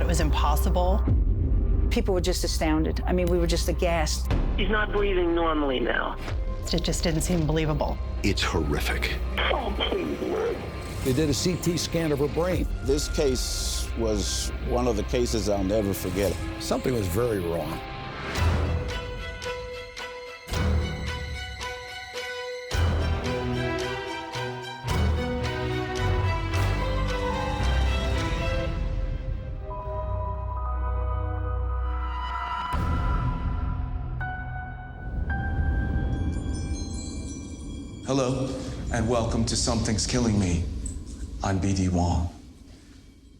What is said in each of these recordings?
it was impossible. People were just astounded. I mean, we were just aghast. He's not breathing normally now. It just didn't seem believable. It's horrific. Oh, please, Lord. They did a CT scan of her brain. This case was one of the cases I'll never forget. Something was very wrong. Hello, and welcome to Something's Killing Me. I'm B.D. Wong.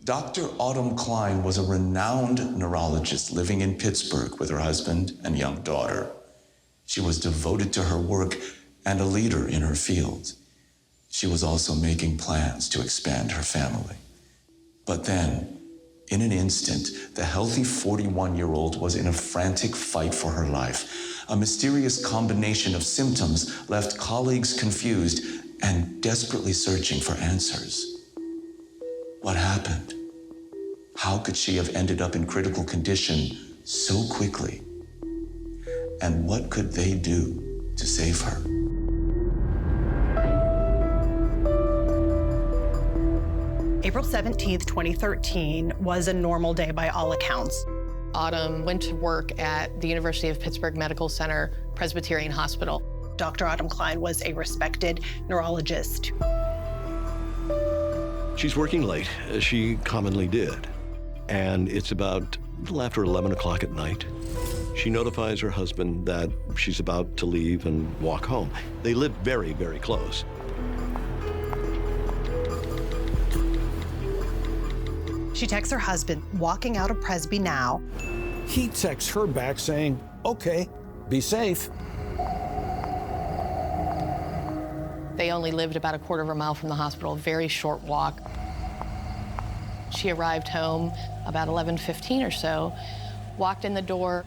Dr. Autumn Klein was a renowned neurologist living in Pittsburgh with her husband and young daughter. She was devoted to her work and a leader in her field. She was also making plans to expand her family. But then, in an instant, the healthy 41-year-old was in a frantic fight for her life. A mysterious combination of symptoms left colleagues confused and desperately searching for answers. What happened? How could she have ended up in critical condition so quickly? And what could they do to save her? April 17th, 2013 was a normal day by all accounts. Autumn went to work at the University of Pittsburgh Medical Center Presbyterian Hospital. Dr. Autumn Klein was a respected neurologist. She's working late, as she commonly did. And it's about a little after 11 o'clock at night. She notifies her husband that she's about to leave and walk home. They live very, very close. She texts her husband, walking out of Presby now. He texts her back saying, okay, be safe. They only lived about a quarter of a mile from the hospital, a very short walk. She arrived home about 11:15 or so, walked in the door.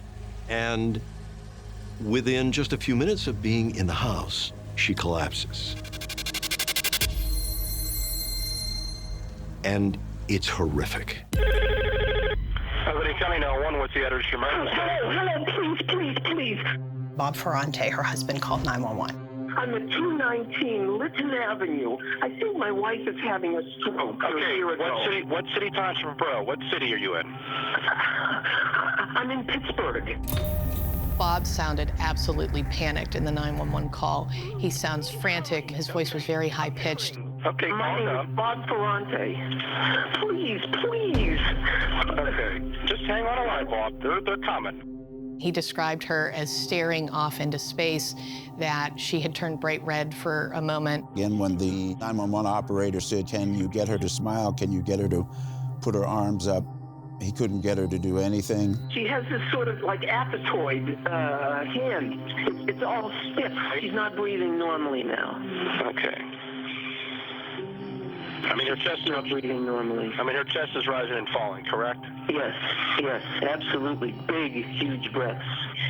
And within just a few minutes of being in the house, she collapses. And it's horrific. Everybody County now 1, what's the address of your emergency? Hello, please. Bob Ferrante, her husband, called 911. I'm at 219 Lytton Avenue. I think my wife is having a stroke. Okay, what city township borough? What city are you in? I'm in Pittsburgh. Bob sounded absolutely panicked in the 911 call. He sounds frantic. His voice was very high-pitched. Okay, My calm name down. is Bob Ferrante. Please. Okay, just hang on a line, Bob. They're coming. He described her as staring off into space, that she had turned bright red for a moment. Again, when the 911 operator said, can you get her to smile? Can you get her to put her arms up? He couldn't get her to do anything. She has this sort of like apatoid hand. It's all stiff. She's not breathing normally now. Okay. I mean, her chest Not breathing normally. her chest is rising and falling, correct? Yes, absolutely. Big, huge breaths.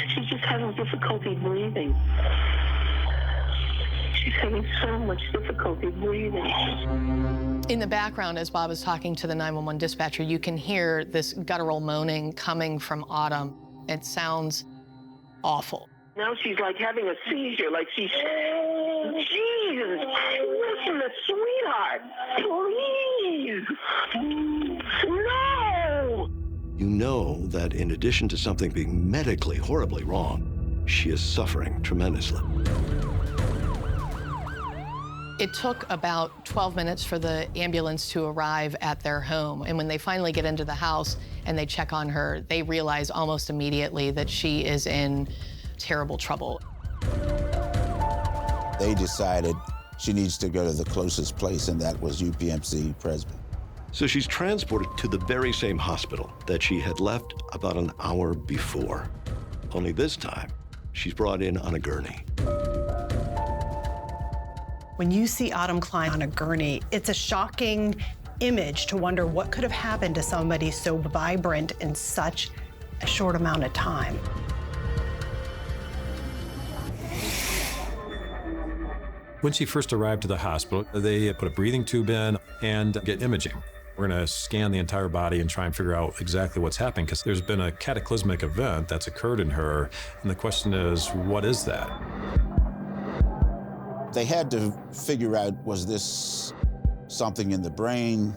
She's just having difficulty breathing. She's having so much difficulty breathing. In the background, as Bob is talking to the 911 dispatcher, you can hear this guttural moaning coming from Autumn. It sounds awful. Now she's like having a seizure, like she's... Jesus, listen, sweetheart, please. No! You know that in addition to something being medically horribly wrong, she is suffering tremendously. It took about 12 minutes for the ambulance to arrive at their home. And when they finally get into the house and they check on her, they realize almost immediately that she is in terrible trouble. They decided she needs to go to the closest place, and that was UPMC Presby. So she's transported to the very same hospital that she had left about an hour before. Only this time, she's brought in on a gurney. When you see Autumn Klein on a gurney, it's a shocking image to wonder what could have happened to somebody so vibrant in such a short amount of time. When she first arrived to the hospital, they put a breathing tube in and get imaging. We're going to scan the entire body and try and figure out exactly what's happening, because there's been a cataclysmic event that's occurred in her, and the question is, what is that? They had to figure out, was this something in the brain?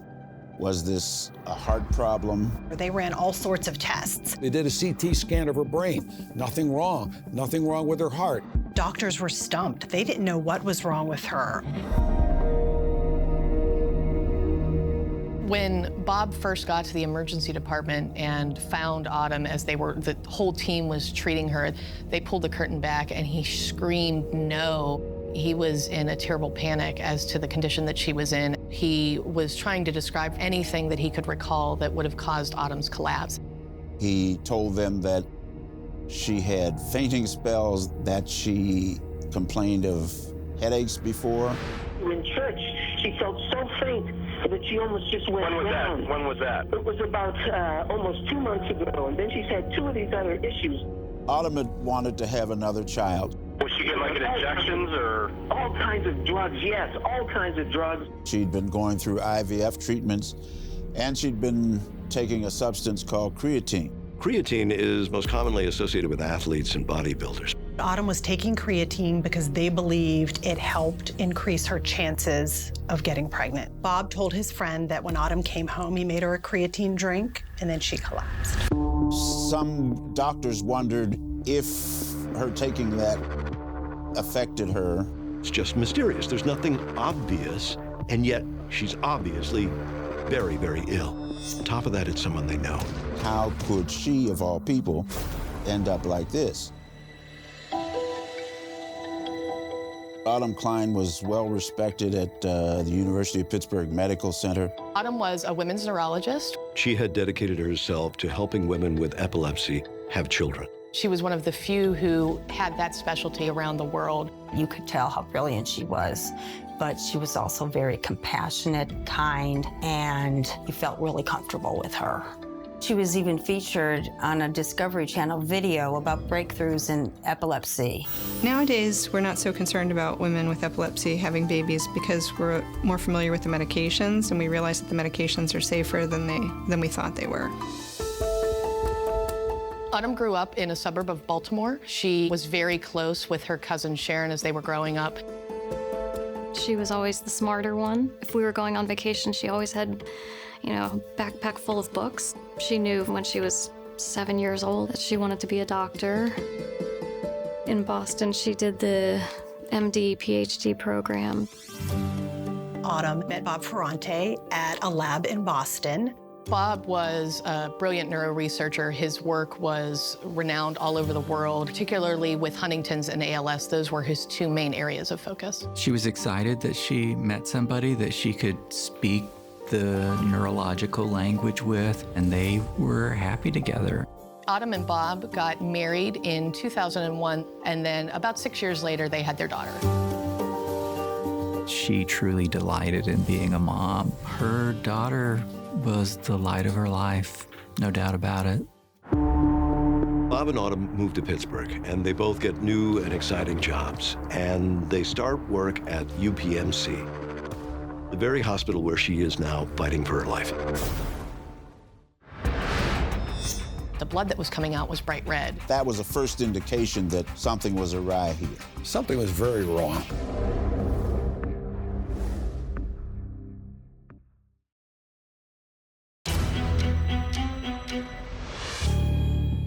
Was this a heart problem? They ran all sorts of tests. They did a CT scan of her brain. Nothing wrong with her heart. Doctors were stumped. They didn't know what was wrong with her. When Bob first got to the emergency department and found Autumn as the whole team was treating her, they pulled the curtain back and he screamed no. He was in a terrible panic as to the condition that she was in. He was trying to describe anything that he could recall that would have caused Autumn's collapse. He told them that she had fainting spells, that she complained of headaches before. In church, she felt so faint that she almost just went down. When was that? It was about almost 2 months ago, and then she's had 2 of these other issues. Autumn had wanted to have another child. Was she getting like injections or? All kinds of drugs, yes, all kinds of drugs. She'd been going through IVF treatments, and she'd been taking a substance called creatine. Creatine is most commonly associated with athletes and bodybuilders. Autumn was taking creatine because they believed it helped increase her chances of getting pregnant. Bob told his friend that when Autumn came home, he made her a creatine drink, and then she collapsed. Some doctors wondered if her taking that affected her. It's just mysterious. There's nothing obvious, and yet she's obviously very, very ill. On top of that, it's someone they know. How could she, of all people, end up like this? Autumn Klein was well respected at the University of Pittsburgh Medical Center. Autumn was a women's neurologist. She had dedicated herself to helping women with epilepsy have children. She was one of the few who had that specialty around the world. You could tell how brilliant she was, but she was also very compassionate, kind, and you felt really comfortable with her. She was even featured on a Discovery Channel video about breakthroughs in epilepsy. Nowadays, we're not so concerned about women with epilepsy having babies because we're more familiar with the medications, and we realize that the medications are safer than we thought they were. Autumn grew up in a suburb of Baltimore. She was very close with her cousin Sharon as they were growing up. She was always the smarter one. If we were going on vacation, she always had, a backpack full of books. She knew when she was 7 years old that she wanted to be a doctor. In Boston, she did the MD, PhD program. Autumn met Bob Ferrante at a lab in Boston. Bob was a brilliant neuroresearcher. His work was renowned all over the world, particularly with Huntington's and ALS. Those were his 2 main areas of focus. She was excited that she met somebody that she could speak the neurological language with, and they were happy together. Autumn and Bob got married in 2001, and then about 6 years later, they had their daughter. She truly delighted in being a mom. Her daughter was the light of her life, no doubt about it. Bob and Autumn moved to Pittsburgh, and they both get new and exciting jobs. And they start work at UPMC, the very hospital where she is now fighting for her life. The blood that was coming out was bright red. That was the first indication that something was awry here. Something was very wrong.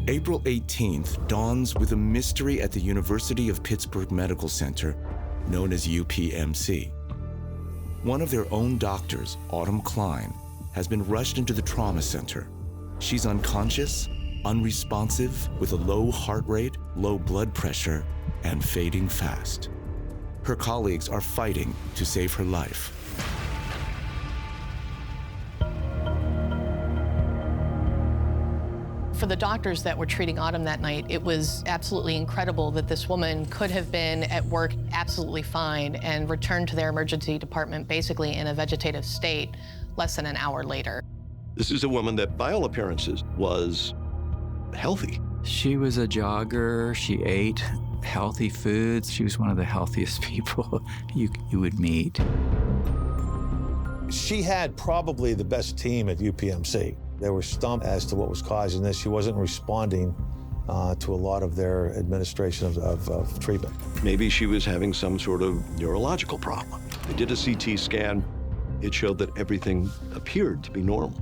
April 18th dawns with a mystery at the University of Pittsburgh Medical Center, known as UPMC. One of their own doctors, Autumn Klein, has been rushed into the trauma center. She's unconscious, unresponsive, with a low heart rate, low blood pressure, and fading fast. Her colleagues are fighting to save her life. For the doctors that were treating Autumn that night, it was absolutely incredible that this woman could have been at work absolutely fine and returned to their emergency department basically in a vegetative state less than an hour later. This is a woman that, by all appearances, was healthy. She was a jogger. She ate healthy foods. She was one of the healthiest people you would meet. She had probably the best team at UPMC. They were stumped as to what was causing this. She wasn't responding to a lot of their administration of treatment. Maybe she was having some sort of neurological problem. They did a CT scan. It showed that everything appeared to be normal.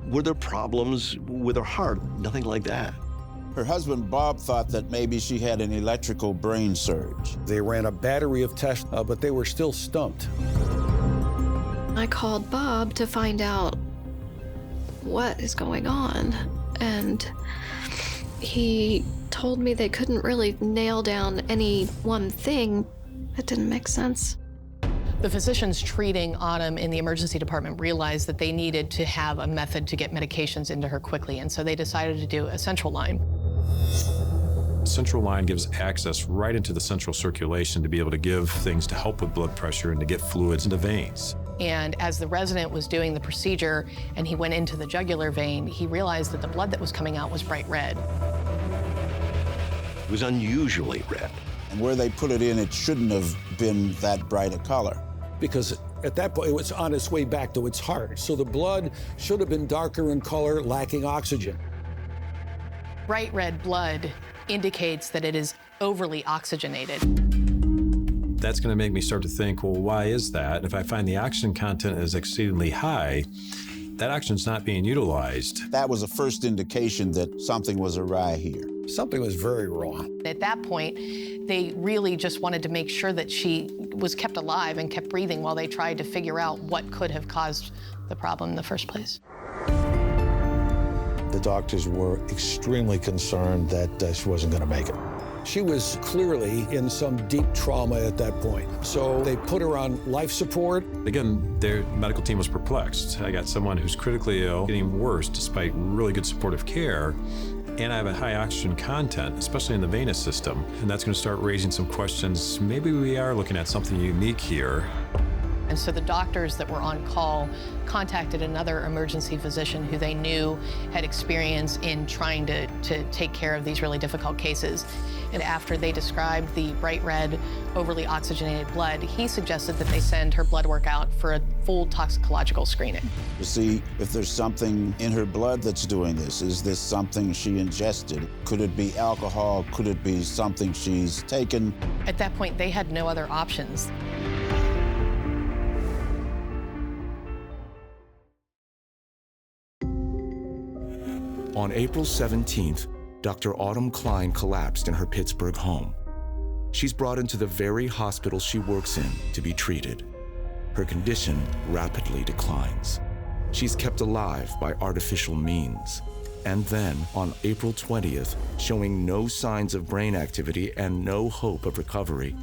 Were there problems with her heart? Nothing like that. Her husband, Bob, thought that maybe she had an electrical brain surge. They ran a battery of tests, but they were still stumped. I called Bob to find out what is going on, and he told me they couldn't really nail down any one thing. It didn't make sense. The physicians treating Autumn in the emergency department realized that they needed to have a method to get medications into her quickly, and so they decided to do a central line. Central line gives access right into the central circulation to be able to give things to help with blood pressure and to get fluids into veins. And as the resident was doing the procedure and he went into the jugular vein, he realized that the blood that was coming out was bright red. It was unusually red. And where they put it in, it shouldn't have been that bright a color. Because at that point, it was on its way back to its heart. So the blood should have been darker in color, lacking oxygen. Bright red blood indicates that it is overly oxygenated. That's going to make me start to think, well, why is that? If I find the oxygen content is exceedingly high, that oxygen's not being utilized. That was the first indication that something was awry here. Something was very wrong. At that point, they really just wanted to make sure that she was kept alive and kept breathing while they tried to figure out what could have caused the problem in the first place. The doctors were extremely concerned that she wasn't going to make it. She was clearly in some deep trauma at that point. So they put her on life support. Again, their medical team was perplexed. I got someone who's critically ill, getting worse despite really good supportive care, and I have a high oxygen content, especially in the venous system. And that's going to start raising some questions. Maybe we are looking at something unique here. And so the doctors that were on call contacted another emergency physician who they knew had experience in trying to take care of these really difficult cases. And after they described the bright red, overly oxygenated blood, he suggested that they send her blood work out for a full toxicological screening. To see if there's something in her blood that's doing this. Is this something she ingested? Could it be alcohol? Could it be something she's taken? At that point, they had no other options. On April 17th, Dr. Autumn Klein collapsed in her Pittsburgh home. She's brought into the very hospital she works in to be treated. Her condition rapidly declines. She's kept alive by artificial means. And then, on April 20th, showing no signs of brain activity and no hope of recovery,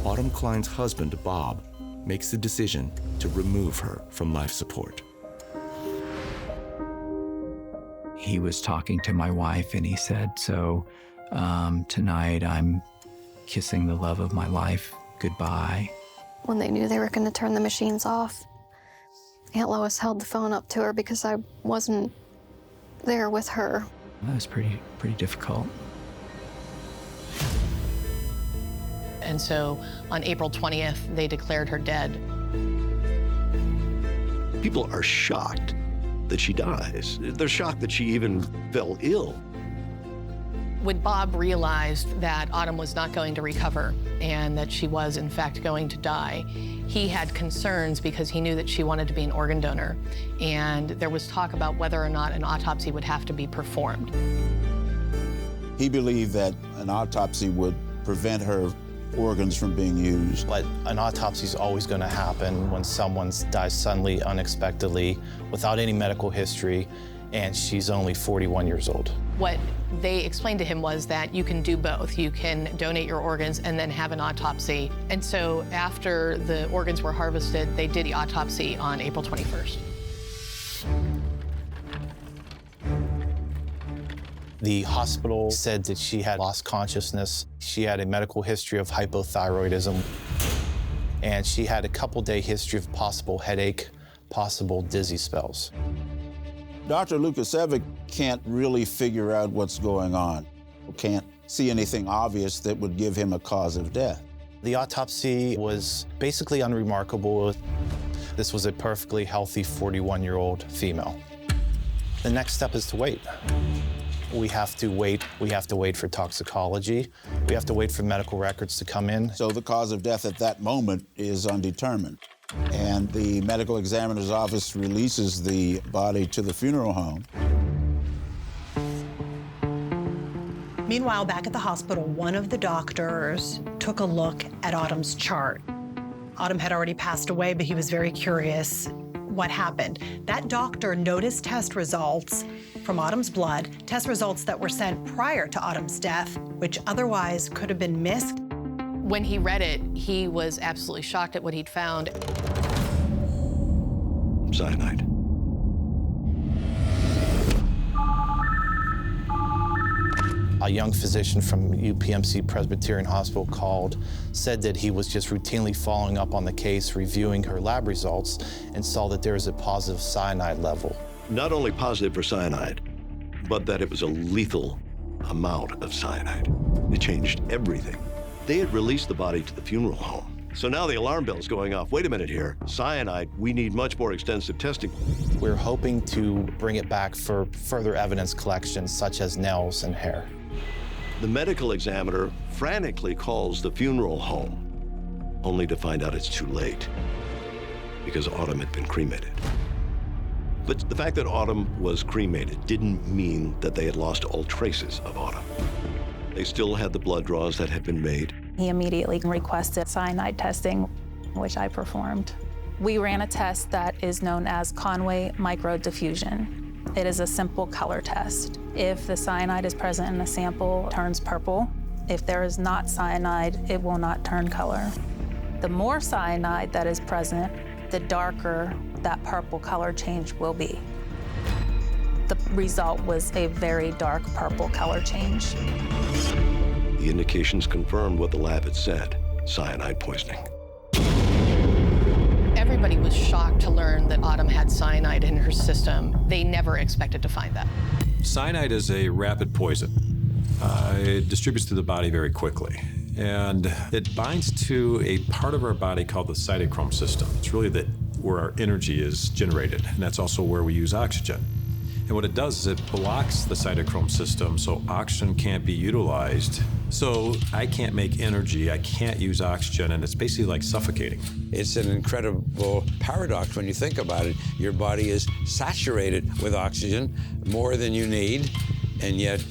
Autumn Klein's husband, Bob, makes the decision to remove her from life support. He was talking to my wife and he said, so tonight I'm kissing the love of my life goodbye. When they knew they were going to turn the machines off, Aunt Lois held the phone up to her because I wasn't there with her. That was pretty difficult. And so on April 20th, they declared her dead. People are shocked that she dies. They're shocked that she even fell ill. When Bob realized that Autumn was not going to recover and that she was, in fact, going to die, he had concerns because he knew that she wanted to be an organ donor. And there was talk about whether or not an autopsy would have to be performed. He believed that an autopsy would prevent her organs from being used. But an autopsy is always going to happen when someone dies suddenly, unexpectedly, without any medical history, and she's only 41 years old. What they explained to him was that you can do both. You can donate your organs and then have an autopsy. And so after the organs were harvested, they did the autopsy on April 21st. The hospital said that she had lost consciousness. She had a medical history of hypothyroidism, and she had a couple-day history of possible headache, possible dizzy spells. Dr. Lukasevic can't really figure out what's going on. Can't see anything obvious that would give him a cause of death. The autopsy was basically unremarkable. This was a perfectly healthy 41-year-old female. The next step is to wait. We have to wait. We have to wait for toxicology. We have to wait for medical records to come in. So the cause of death at that moment is undetermined. And the medical examiner's office releases the body to the funeral home. Meanwhile, back at the hospital, one of the doctors took a look at Autumn's chart. Autumn had already passed away, but he was very curious what happened. That doctor noticed test results from Autumn's blood, test results that were sent prior to Autumn's death, which otherwise could have been missed. When he read it, he was absolutely shocked at what he'd found. Cyanide. A young physician from UPMC Presbyterian Hospital called, said that he was just routinely following up on the case, reviewing her lab results, and saw that there was a positive cyanide level. Not only positive for cyanide, but that it was a lethal amount of cyanide. It changed everything. They had released the body to the funeral home. So now the alarm bell's going off. Wait a minute here. Cyanide, we need much more extensive testing. We're hoping to bring it back for further evidence collection, such as nails and hair. The medical examiner frantically calls the funeral home, only to find out it's too late, because Autumn had been cremated. But the fact that Autumn was cremated didn't mean that they had lost all traces of Autumn. They still had the blood draws that had been made. He immediately requested cyanide testing, which I performed. We ran a test that is known as Conway microdiffusion. It is a simple color test. If the cyanide is present in the sample, it turns purple. If there is not cyanide, it will not turn color. The more cyanide that is present, the darker that purple color change will be. The result was a very dark purple color change. The indications confirmed what the lab had said, cyanide poisoning. Everybody was shocked to learn that Autumn had cyanide in her system. They never expected to find that. Cyanide is a rapid poison. It distributes through the body very quickly. And it binds to a part of our body called the cytochrome system. It's really where our energy is generated, and that's also where we use oxygen. And what it does is it blocks the cytochrome system so oxygen can't be utilized. So I can't make energy, I can't use oxygen, and it's basically like suffocating. It's an incredible paradox when you think about it. Your body is saturated with oxygen more than you need, and yet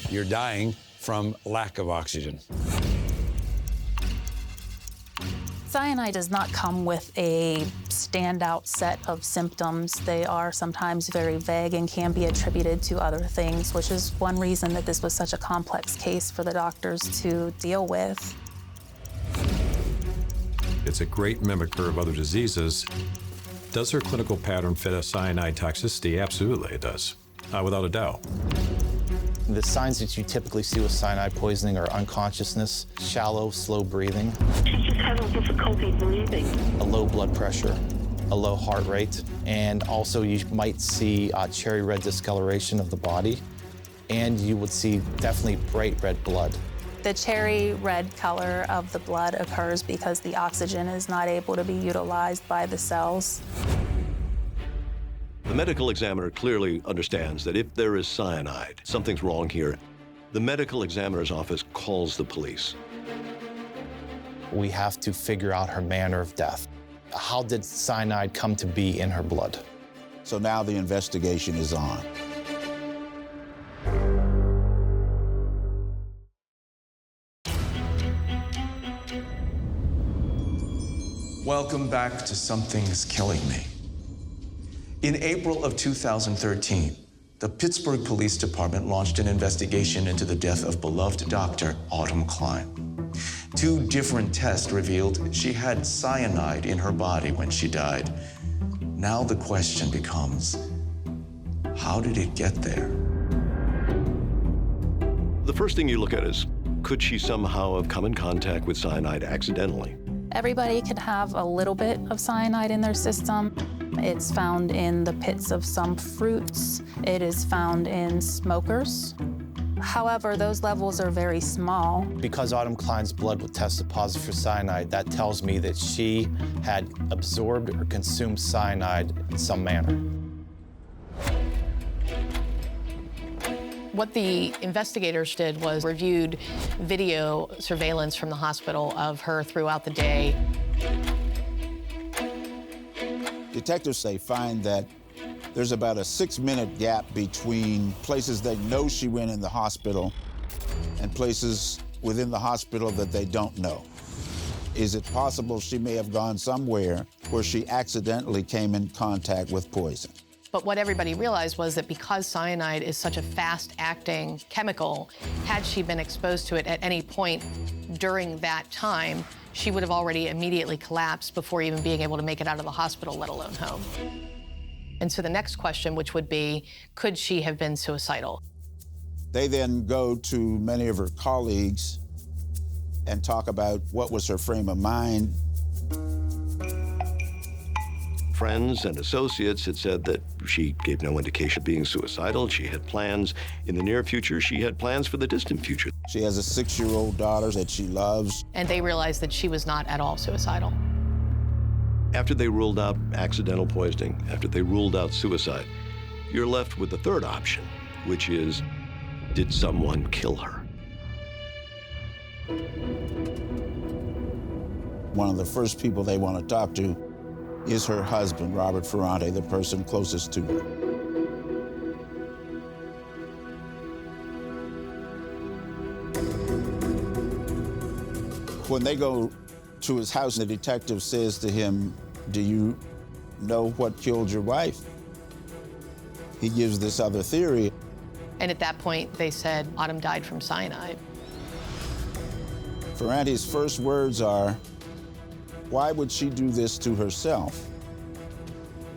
you're dying from lack of oxygen. Cyanide does not come with a standout set of symptoms. They are sometimes very vague and can be attributed to other things, which is one reason that this was such a complex case for the doctors to deal with. It's a great mimicker of other diseases. Does her clinical pattern fit a cyanide toxicity? Absolutely, it does, without a doubt. The signs that you typically see with cyanide poisoning are unconsciousness, shallow, slow breathing. She's just having difficulty breathing. A low blood pressure, a low heart rate, and also you might see cherry red discoloration of the body, and you would see definitely bright red blood. The cherry red color of the blood occurs because the oxygen is not able to be utilized by the cells. The medical examiner clearly understands that if there is cyanide, something's wrong here. The medical examiner's office calls the police. We have to figure out her manner of death. How did cyanide come to be in her blood? So now the investigation is on. Welcome back to Something's Killing Me. In April of 2013, the Pittsburgh Police Department launched an investigation into the death of beloved doctor Autumn Klein. 2 different tests revealed she had cyanide in her body when she died. Now the question becomes, how did it get there? The first thing you look at is, could she somehow have come in contact with cyanide accidentally? Everybody can have a little bit of cyanide in their system. It's found in the pits of some fruits. It is found in smokers. However, those levels are very small. Because Autumn Klein's blood was tested positive for cyanide, that tells me that she had absorbed or consumed cyanide in some manner. What the investigators did was reviewed video surveillance from the hospital of her throughout the day. Detectives find that there's about a 6-minute gap between places they know she went in the hospital and places within the hospital that they don't know. Is it possible she may have gone somewhere where she accidentally came in contact with poison? But what everybody realized was that because cyanide is such a fast-acting chemical, had she been exposed to it at any point during that time, she would have already immediately collapsed before even being able to make it out of the hospital, let alone home. And so the next question, which would be, could she have been suicidal? They then go to many of her colleagues and talk about what was her frame of mind. Friends and associates had said that she gave no indication of being suicidal. She had plans in the near future. She had plans for the distant future. She has a 6-year-old daughter that she loves. And they realized that she was not at all suicidal. After they ruled out accidental poisoning, after they ruled out suicide, you're left with the third option, which is, did someone kill her? One of the first people they want to talk to is her husband, Robert Ferrante, the person closest to her. When they go to his house, the detective says to him, "Do you know what killed your wife?" He gives this other theory. And at that point, they said Autumn died from cyanide. Ferrante's first words are, "Why would she do this to herself?"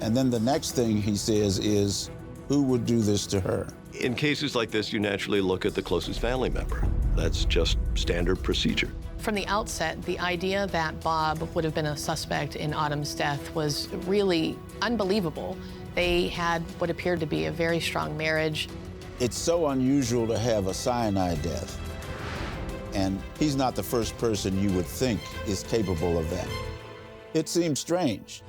And then the next thing he says is, "Who would do this to her?" In cases like this, you naturally look at the closest family member. That's just standard procedure. From the outset, the idea that Bob would have been a suspect in Autumn's death was really unbelievable. They had what appeared to be a very strong marriage. It's so unusual to have a cyanide death. And he's not the first person you would think is capable of that. It seems strange.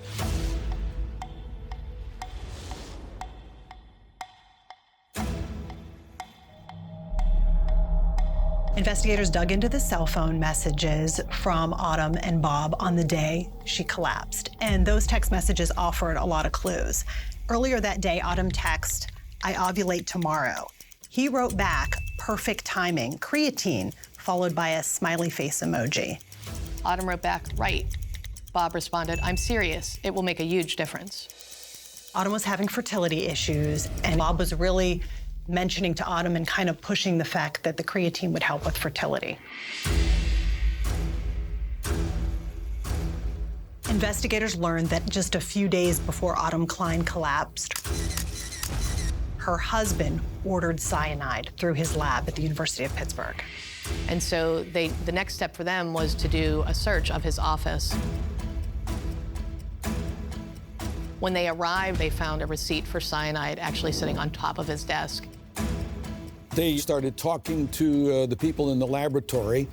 Investigators dug into the cell phone messages from Autumn and Bob on the day she collapsed, and those text messages offered a lot of clues. Earlier that day, Autumn texted, "I ovulate tomorrow." He wrote back, "Perfect timing, creatine," followed by a smiley face emoji. Autumn wrote back, "Right." Bob responded, "I'm serious. It will make a huge difference." Autumn was having fertility issues, and Bob was really mentioning to Autumn and kind of pushing the fact that the creatine would help with fertility. Investigators learned that just a few days before Autumn Klein collapsed, her husband ordered cyanide through his lab at the University of Pittsburgh. And so the next step for them was to do a search of his office. When they arrived, they found a receipt for cyanide actually sitting on top of his desk. They started talking to the people in the laboratory.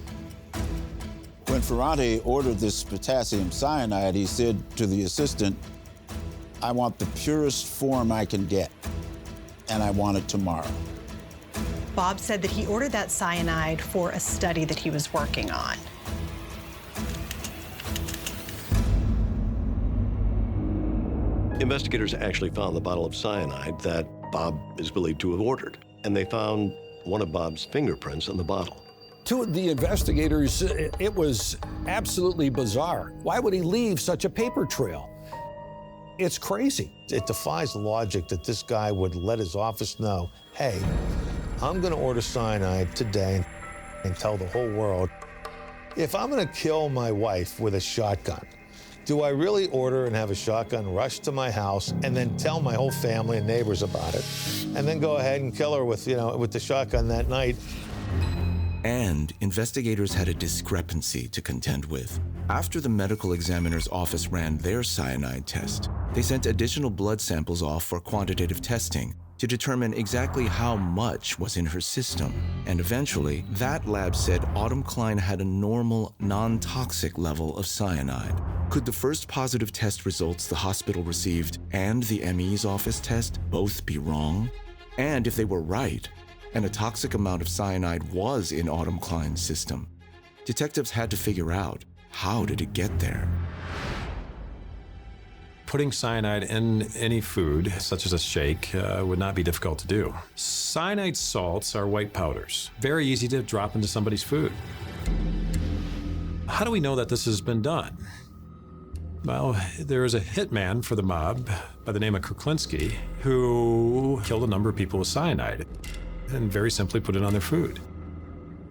When Ferrante ordered this potassium cyanide, he said to the assistant, "I want the purest form I can get, and I want it tomorrow." Bob said that he ordered that cyanide for a study that he was working on. Investigators actually found the bottle of cyanide that Bob is believed to have ordered, and they found one of Bob's fingerprints on the bottle. To the investigators, it was absolutely bizarre. Why would he leave such a paper trail? It's crazy. It defies logic that this guy would let his office know, "Hey, I'm going to order cyanide today," and tell the whole world, "If I'm going to kill my wife with a shotgun, do I really order and have a shotgun rush to my house and then tell my whole family and neighbors about it, and then go ahead and kill her with the shotgun that night?" And investigators had a discrepancy to contend with. After the medical examiner's office ran their cyanide test, they sent additional blood samples off for quantitative testing to determine exactly how much was in her system. And eventually, that lab said Autumn Klein had a normal, non-toxic level of cyanide. Could the first positive test results the hospital received and the ME's office test both be wrong? And if they were right, and a toxic amount of cyanide was in Autumn Klein's system, detectives had to figure out, how did it get there? Putting cyanide in any food, such as a shake, would not be difficult to do. Cyanide salts are white powders, very easy to drop into somebody's food. How do we know that this has been done? Well, there is a hitman for the mob by the name of Kuklinski who killed a number of people with cyanide and very simply put it on their food.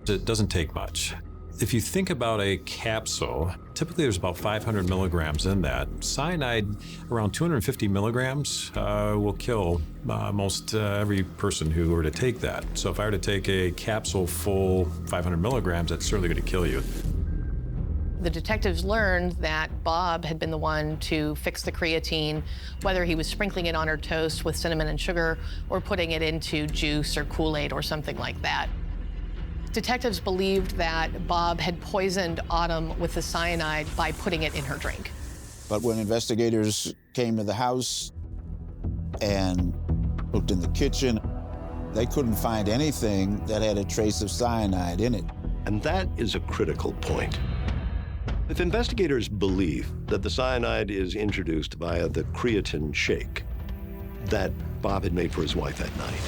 It doesn't take much. If you think about a capsule, typically there's about 500 milligrams in that. Cyanide, around 250 milligrams, will kill most every person who were to take that. So if I were to take a capsule full 500 milligrams, that's certainly going to kill you. The detectives learned that Bob had been the one to fix the creatine, whether he was sprinkling it on her toast with cinnamon and sugar or putting it into juice or Kool-Aid or something like that. Detectives believed that Bob had poisoned Autumn with the cyanide by putting it in her drink. But when investigators came to the house and looked in the kitchen, they couldn't find anything that had a trace of cyanide in it. And that is a critical point. If investigators believe that the cyanide is introduced via the creatine shake that Bob had made for his wife that night,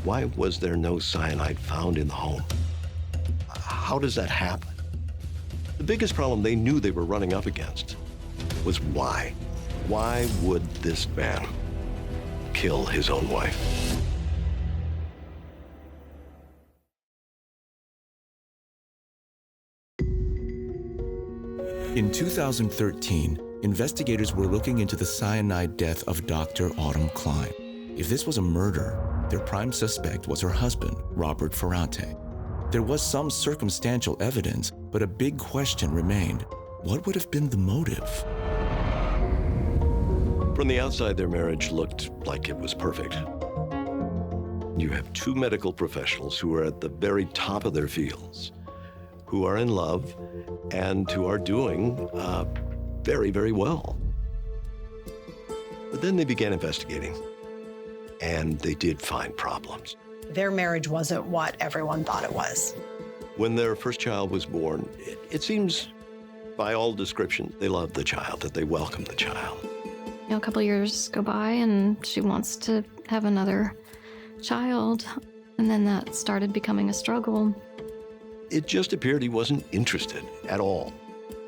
why was there no cyanide found in the home? How does that happen? The biggest problem they knew they were running up against was why. Why would this man kill his own wife? In 2013, investigators were looking into the cyanide death of Dr. Autumn Klein. If this was a murder, their prime suspect was her husband, Robert Ferrante. There was some circumstantial evidence, but a big question remained. What would have been the motive? From the outside, their marriage looked like it was perfect. You have two medical professionals who are at the very top of their fields, who are in love and who are doing very, very well. But then they began investigating, and they did find problems. Their marriage wasn't what everyone thought it was. When their first child was born, it seems, by all description, they loved the child, that they welcomed the child. You know, a couple years go by and she wants to have another child, and then that started becoming a struggle. It just appeared he wasn't interested at all.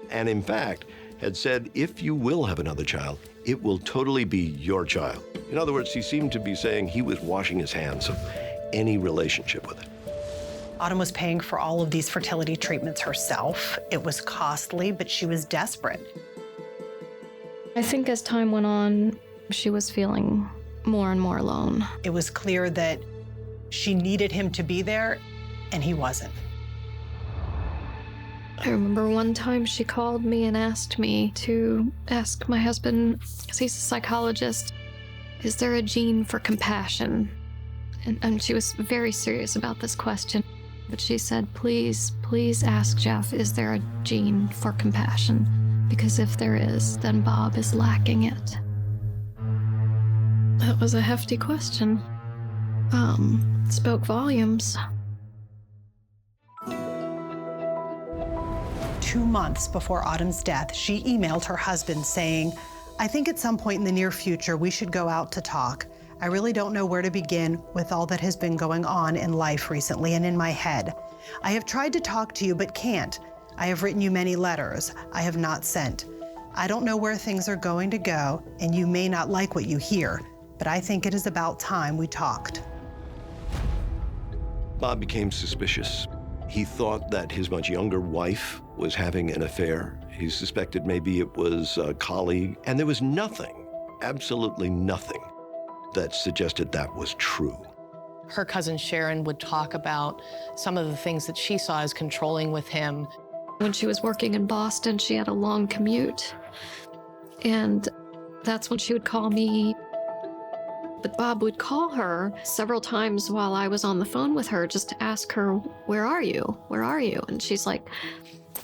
And in fact, had said, if you will have another child, it will totally be your child. In other words, he seemed to be saying he was washing his hands of any relationship with it. Autumn was paying for all of these fertility treatments herself. It was costly, but she was desperate. I think as time went on, she was feeling more and more alone. It was clear that she needed him to be there, and he wasn't. I remember one time she called me and asked me to ask my husband, because he's a psychologist, is there a gene for compassion? And she was very serious about this question. But she said, please, please ask Jeff, is there a gene for compassion? Because if there is, then Bob is lacking it. That was a hefty question. Spoke volumes. 2 months before Autumn's death, she emailed her husband saying, I think at some point in the near future, we should go out to talk. I really don't know where to begin with all that has been going on in life recently and in my head. I have tried to talk to you, but can't. I have written you many letters I have not sent. I don't know where things are going to go, and you may not like what you hear, but I think it is about time we talked. Bob became suspicious. He thought that his much younger wife was having an affair. He suspected maybe it was a colleague, and there was nothing, absolutely nothing, that suggested that was true. Her cousin Sharon would talk about some of the things that she saw as controlling with him. When she was working in Boston, she had a long commute. And that's when she would call me. But Bob would call her several times while I was on the phone with her just to ask her, "Where are you? Where are you?" And she's like,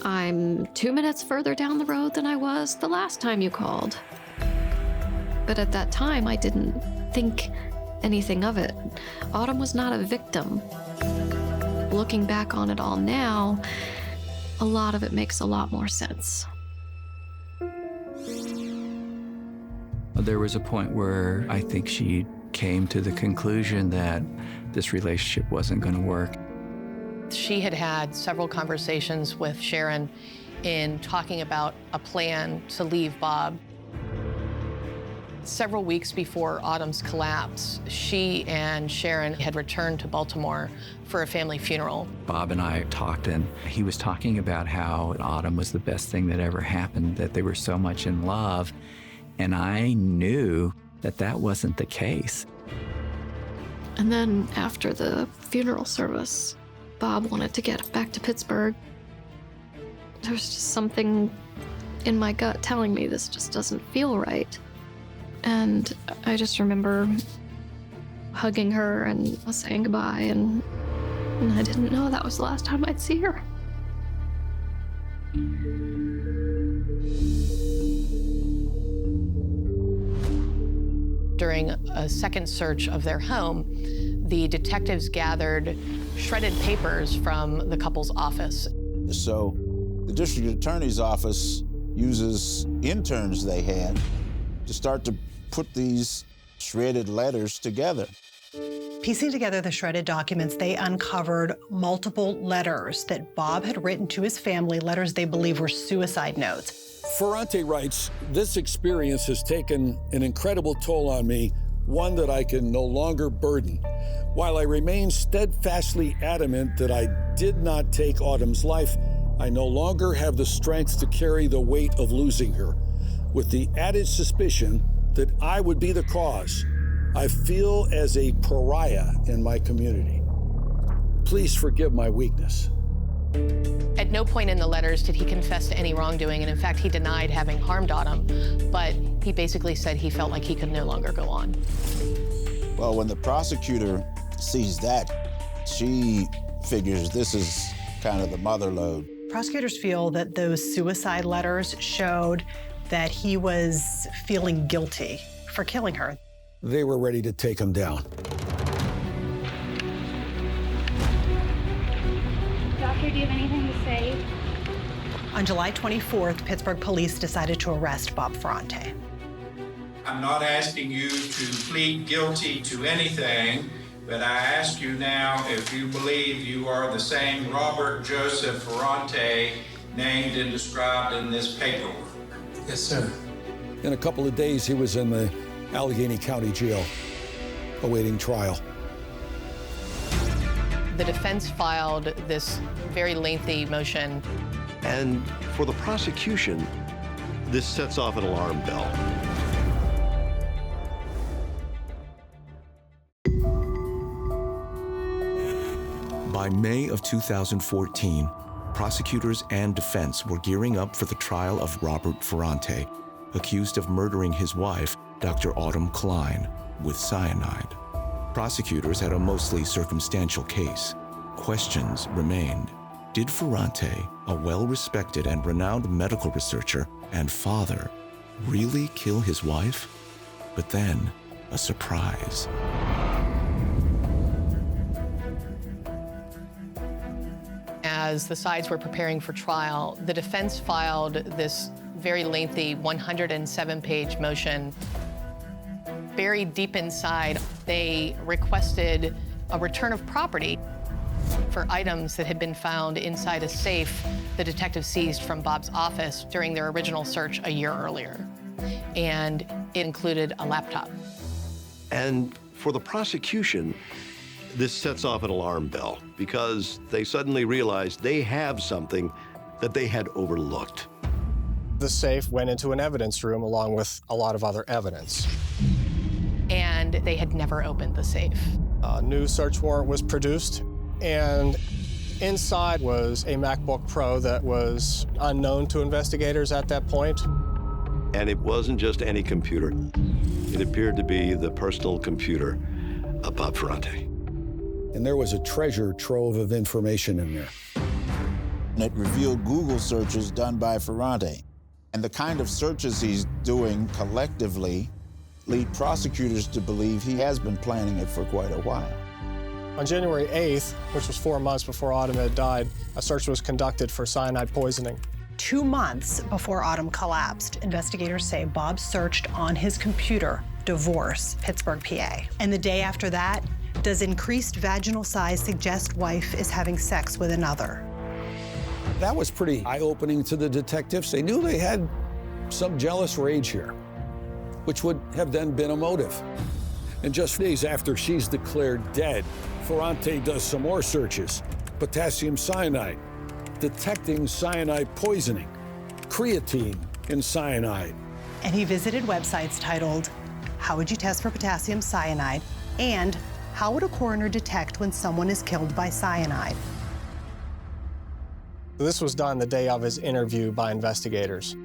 "I'm 2 minutes further down the road than I was the last time you called." But at that time, I didn't think anything of it. Autumn was not a victim. Looking back on it all now, a lot of it makes a lot more sense. There was a point where I think she came to the conclusion that this relationship wasn't going to work. She had had several conversations with Sharon in talking about a plan to leave Bob. Several weeks before Autumn's collapse, she and Sharon had returned to Baltimore for a family funeral. Bob and I talked, and he was talking about how Autumn was the best thing that ever happened, that they were so much in love. And I knew that that wasn't the case. And then after the funeral service, Bob wanted to get back to Pittsburgh. There was just something in my gut telling me this just doesn't feel right. And I just remember hugging her and saying goodbye, and I didn't know that was the last time I'd see her. During a second search of their home, the detectives gathered shredded papers from the couple's office. So the district attorney's office uses interns they had to start to put these shredded letters together. Piecing together the shredded documents, they uncovered multiple letters that Bob had written to his family, letters they believe were suicide notes. Ferrante writes, "This experience has taken an incredible toll on me, one that I can no longer burden. While I remain steadfastly adamant that I did not take Autumn's life, I no longer have the strength to carry the weight of losing her. With the added suspicion that I would be the cause, I feel as a pariah in my community. Please forgive my weakness." At no point in the letters did he confess to any wrongdoing, and in fact, he denied having harmed Autumn, but he basically said he felt like he could no longer go on. Well, when the prosecutor sees that, she figures this is kind of the mother lode. Prosecutors feel that those suicide letters showed that he was feeling guilty for killing her. They were ready to take him down. Doctor, do you have anything to say? On July 24th, Pittsburgh police decided to arrest Bob Ferrante. I'm not asking you to plead guilty to anything, but I ask you now if you believe you are the same Robert Joseph Ferrante named and described in this paperwork. Yes, sir. In a couple of days, he was in the Allegheny County Jail, awaiting trial. The defense filed this very lengthy motion. And for the prosecution, this sets off an alarm bell. By May of 2014, prosecutors and defense were gearing up for the trial of Robert Ferrante, accused of murdering his wife, Dr. Autumn Klein, with cyanide. Prosecutors had a mostly circumstantial case. Questions remained. Did Ferrante, a well-respected and renowned medical researcher and father, really kill his wife? But then, a surprise. As the sides were preparing for trial, the defense filed this very lengthy 107-page motion. Buried deep inside, they requested a return of property for items that had been found inside a safe the detective seized from Bob's office during their original search a year earlier. And it included a laptop. And for the prosecution, this sets off an alarm bell because they suddenly realize they have something that they had overlooked. The safe went into an evidence room along with a lot of other evidence. And they had never opened the safe. A new search warrant was produced, and inside was a MacBook Pro that was unknown to investigators at that point. And it wasn't just any computer. It appeared to be the personal computer of Bob Ferrante. And there was a treasure trove of information in there. And it revealed Google searches done by Ferrante. And the kind of searches he's doing collectively lead prosecutors to believe he has been planning it for quite a while. On January 8th, which was 4 months before Autumn had died, a search was conducted for cyanide poisoning. 2 months before Autumn collapsed, investigators say Bob searched on his computer, divorce, Pittsburgh, PA. And the day after that, does increased vaginal size suggest wife is having sex with another? That was pretty eye-opening to the detectives. They knew they had some jealous rage here, which would have then been a motive. And just days after she's declared dead, Ferrante does some more searches. Potassium cyanide, detecting cyanide poisoning, creatine in cyanide. And he visited websites titled, How Would You Test for Potassium Cyanide? And How Would a Coroner Detect When Someone is Killed by Cyanide? This was done the day of his interview by investigators.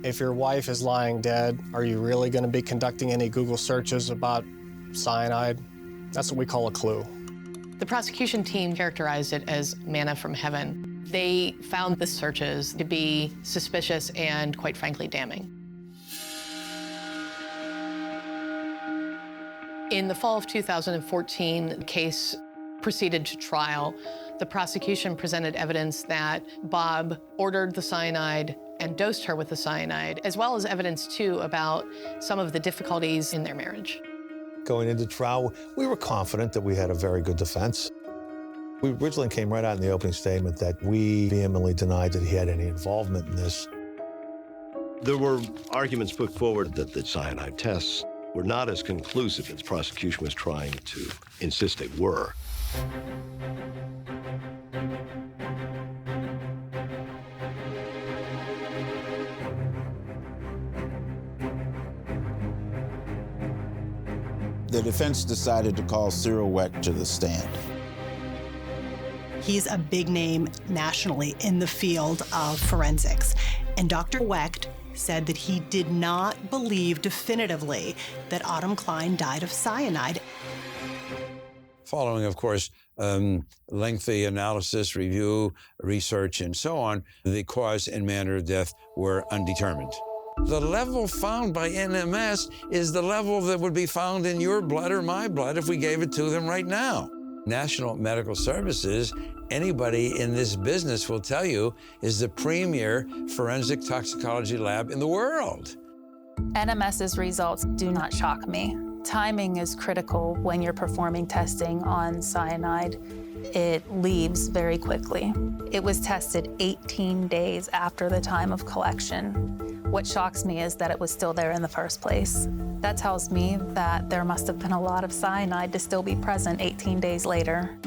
If your wife is lying dead, are you really going to be conducting any Google searches about cyanide? That's what we call a clue. The prosecution team characterized it as manna from heaven. They found the searches to be suspicious and, quite frankly, damning. In the fall of 2014, the case proceeded to trial. The prosecution presented evidence that Bob ordered the cyanide and dosed her with the cyanide, as well as evidence, too, about some of the difficulties in their marriage. Going into trial, we were confident that we had a very good defense. We originally came right out in the opening statement that we vehemently denied that he had any involvement in this. There were arguments put forward that the cyanide tests were not as conclusive as prosecution was trying to insist they were. The defense decided to call Cyril Wecht to the stand. He's a big name nationally in the field of forensics. And Dr. Wecht said that he did not believe definitively that Autumn Klein died of cyanide. Following, of course, lengthy analysis, review, research, and so on, the cause and manner of death were undetermined. The level found by NMS is the level that would be found in your blood or my blood if we gave it to them right now. National Medical Services, anybody in this business will tell you, is the premier forensic toxicology lab in the world. NMS's results do not shock me. Timing is critical when you're performing testing on cyanide. It leaves very quickly. It was tested 18 days after the time of collection. What shocks me is that it was still there in the first place. That tells me that there must have been a lot of cyanide to still be present 18 days later.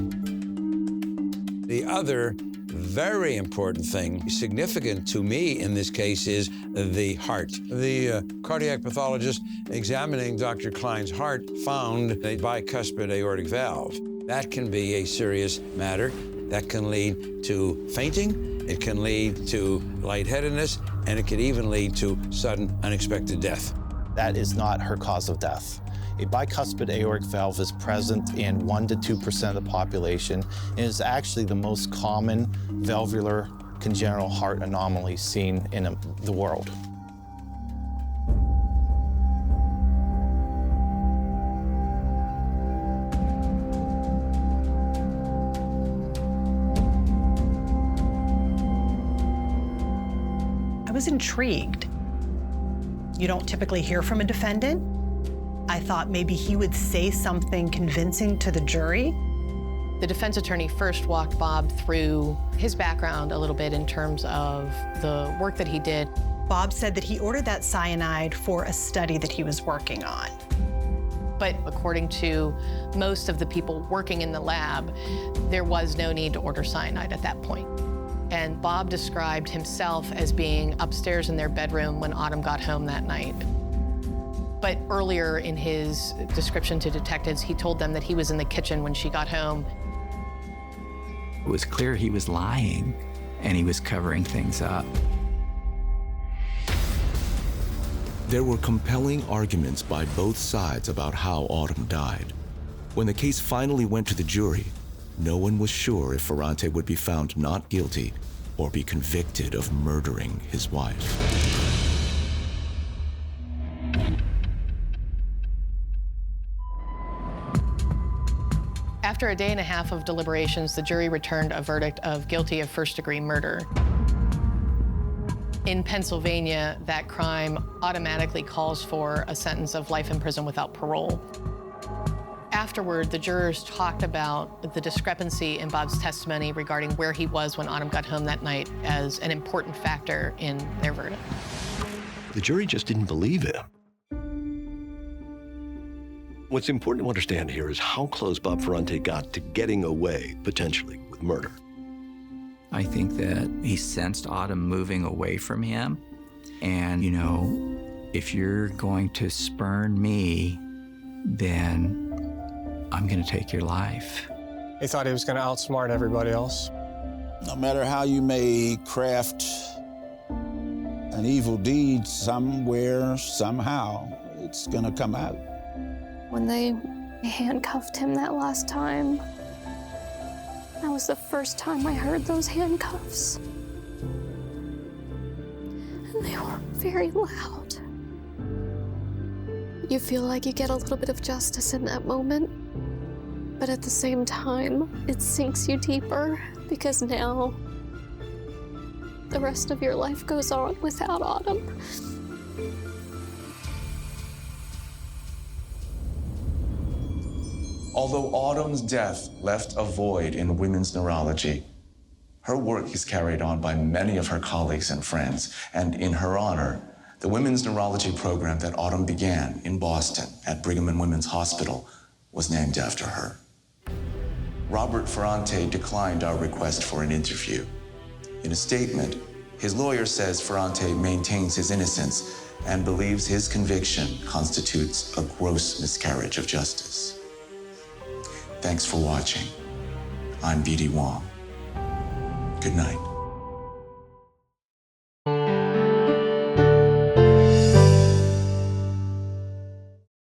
The other very important thing, significant to me in this case, is the heart. The cardiac pathologist examining Dr. Klein's heart found a bicuspid aortic valve. That can be a serious matter. That can lead to fainting, it can lead to lightheadedness, and it can even lead to sudden, unexpected death. That is not her cause of death. A bicuspid aortic valve is present in 1% to 2% of the population and is actually the most common valvular congenital heart anomaly seen in the world. I was intrigued. You don't typically hear from a defendant. I thought maybe he would say something convincing to the jury. The defense attorney first walked Bob through his background a little bit in terms of the work that he did. Bob said that he ordered that cyanide for a study that he was working on. But according to most of the people working in the lab, there was no need to order cyanide at that point. And Bob described himself as being upstairs in their bedroom when Autumn got home that night. But earlier in his description to detectives, he told them that he was in the kitchen when she got home. It was clear he was lying, and he was covering things up. There were compelling arguments by both sides about how Autumn died. When the case finally went to the jury, no one was sure if Ferrante would be found not guilty or be convicted of murdering his wife. After a day and a half of deliberations, the jury returned a verdict of guilty of first-degree murder. In Pennsylvania, that crime automatically calls for a sentence of life in prison without parole. Afterward, the jurors talked about the discrepancy in Bob's testimony regarding where he was when Autumn got home that night as an important factor in their verdict. The jury just didn't believe him. What's important to understand here is how close Bob Ferrante got to getting away, potentially, with murder. I think that he sensed Autumn moving away from him. And, you know, if you're going to spurn me, then I'm going to take your life. He thought he was going to outsmart everybody else. No matter how you may craft an evil deed, somewhere, somehow, it's going to come out. When they handcuffed him that last time, that was the first time I heard those handcuffs. And they were very loud. You feel like you get a little bit of justice in that moment, but at the same time, it sinks you deeper because now the rest of your life goes on without Autumn. Although Autumn's death left a void in women's neurology, her work is carried on by many of her colleagues and friends, and in her honor, the women's neurology program that Autumn began in Boston at Brigham and Women's Hospital was named after her. Robert Ferrante declined our request for an interview. In a statement, his lawyer says Ferrante maintains his innocence and believes his conviction constitutes a gross miscarriage of justice. Thanks for watching. I'm BD Wong. Good night.